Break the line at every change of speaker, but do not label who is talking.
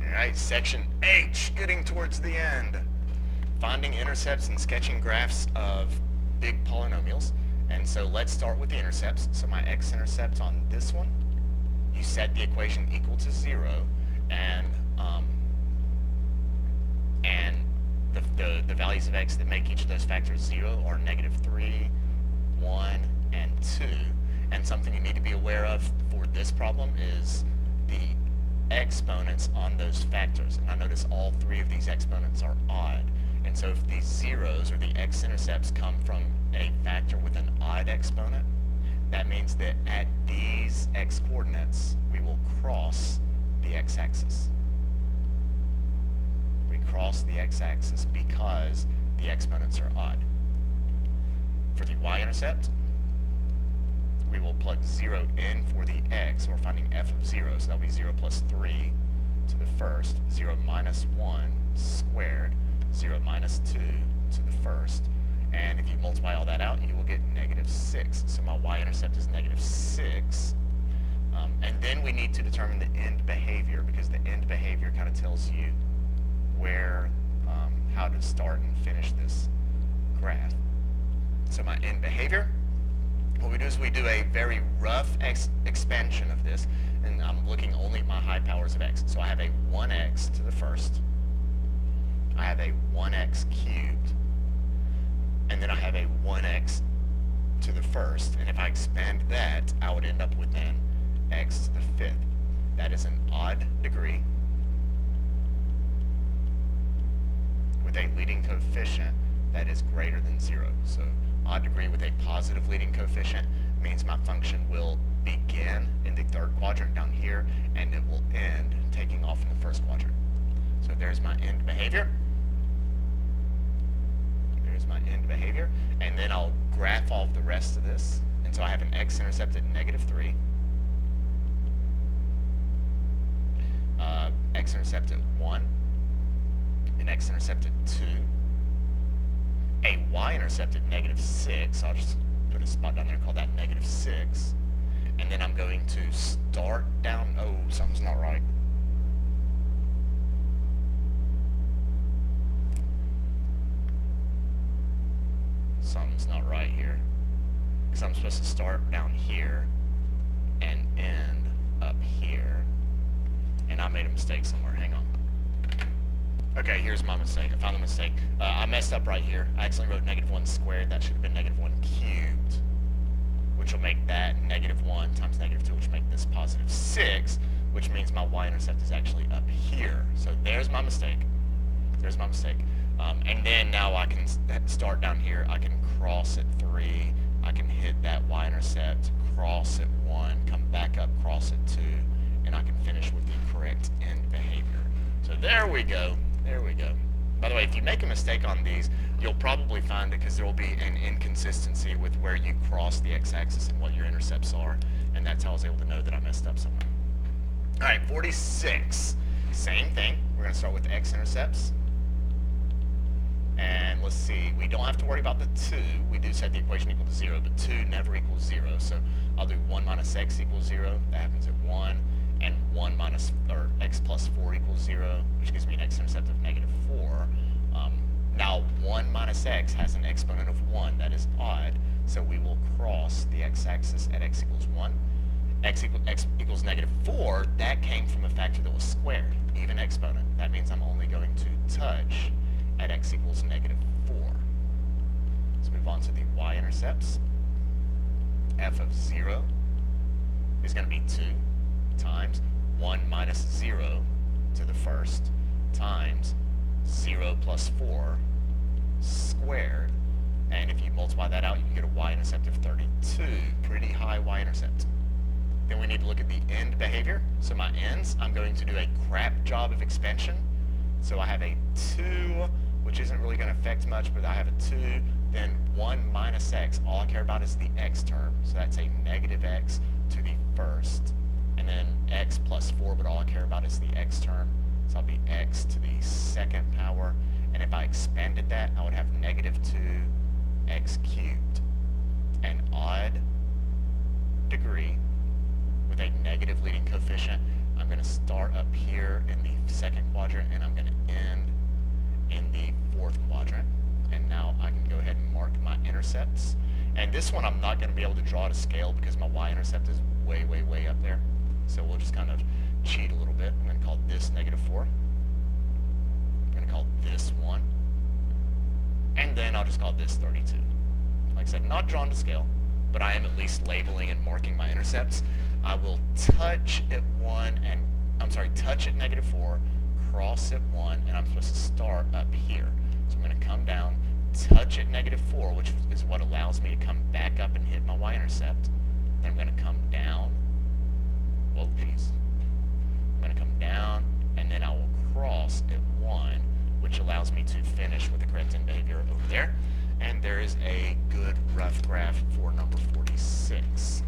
Alright, section H, getting towards the end. Finding intercepts and sketching graphs of big polynomials. And so let's start with the intercepts. So my x-intercept on this one, you set the equation equal to 0, and the values of x that make each of those factors 0 are -3, 1, and 2. And something you need to be aware of for this problem is the exponents on those factors. And I notice all three of these exponents are odd. And so if these zeros or the x-intercepts come from a factor with an odd exponent, that means that at these x-coordinates, we will cross the x-axis. We cross the x-axis because the exponents are odd. For the y-intercept, we will plug 0 in for the x, so we're finding f of 0, so that'll be 0 plus 3 to the first, 0 minus 1 squared, 0 minus 2 to the first, and if you multiply all that out, you will get -6. So my y-intercept is -6, and then we need to determine the end behavior, because the end behavior kind of tells you where, how to start and finish this graph. So my end behavior, what we do is we do a very rough expansion of this, and I'm looking only at my high powers of x. So I have a 1x to the first, I have a 1x cubed, and then I have a 1x to the first, and if I expand that, I would end up with an x to the fifth. That is an odd degree with a leading coefficient that is greater than 0. So odd degree with a positive leading coefficient means my function will begin in the third quadrant down here, and it will end taking off in the first quadrant. So there's my end behavior. There's my end behavior. And then I'll graph all of the rest of this. And so I have an x-intercept at -3, x-intercept at 1, an x-intercept at 2, a y-intercept at -6, I'll just put a spot down there and call that -6, and then I'm going to start down, oh, something's not right. Something's not right here, because I'm supposed to start down here and end up here, and I made a mistake somewhere, hang on. Okay, here's my mistake. I found the mistake. I messed up right here. I accidentally wrote -1 squared. That should have been -1 cubed, which will make that -1 times -2, which will make this +6, which means my y-intercept is actually up here. So there's my mistake. There's my mistake. And then now I can start down here. I can cross at 3. I can hit that y-intercept, cross at 1, come back up, cross at 2, and I can finish with the correct end behavior. So there we go. There we go. By the way, if you make a mistake on these, you'll probably find it because there will be an inconsistency with where you cross the x-axis and what your intercepts are, and that's how I was able to know that I messed up somewhere. All right, 46. Same thing. We're going to start with the x-intercepts. And let's see, we don't have to worry about the 2. We do set the equation equal to 0, but 2 never equals 0. So I'll do 1 minus x equals 0. That happens at 1. And 1 minus, or x plus 4 equals 0, which gives me an x-intercept of -4. Now 1 minus x has an exponent of 1. That is odd. So we will cross the x-axis at x equals 1. X equals -4, that came from a factor that was squared, even exponent. That means I'm only going to touch at x equals -4. Let's move on to the y-intercepts. F of 0 is going to be 2 times 1 minus 0 to the first times 0 plus 4 squared. And if you multiply that out, you can get a y-intercept of 32. Pretty high y-intercept. Then we need to look at the end behavior. So my ends, I'm going to do a crap job of expansion. So I have a 2, which isn't really going to affect much, but I have a 2, then 1 minus x. All I care about is the x term. So that's a -x to the first. And then x plus 4, but all I care about is the x term. So I'll be x to the second power. And if I expanded that, I would have -2 x cubed. An odd degree with a negative leading coefficient. I'm going to start up here in the second quadrant, and I'm going to end in the fourth quadrant. And now I can go ahead and mark my intercepts. And this one I'm not going to be able to draw to scale because my y-intercept is way, way, way up there. So we'll just kind of cheat a little bit. I'm going to call this -4. I'm going to call this 1. And then I'll just call this 32. Like I said, not drawn to scale, but I am at least labeling and marking my intercepts. I will touch at 1 and, touch at -4, cross at 1, and I'm supposed to start up here. So I'm going to come down, touch at -4, which is what allows me to come back up and hit my y-intercept. Then I'm going to come down. Whoa, geez. I'm going to come down, and then I will cross at 1, which allows me to finish with the correct end behavior over there. And there is a good rough graph for number 46.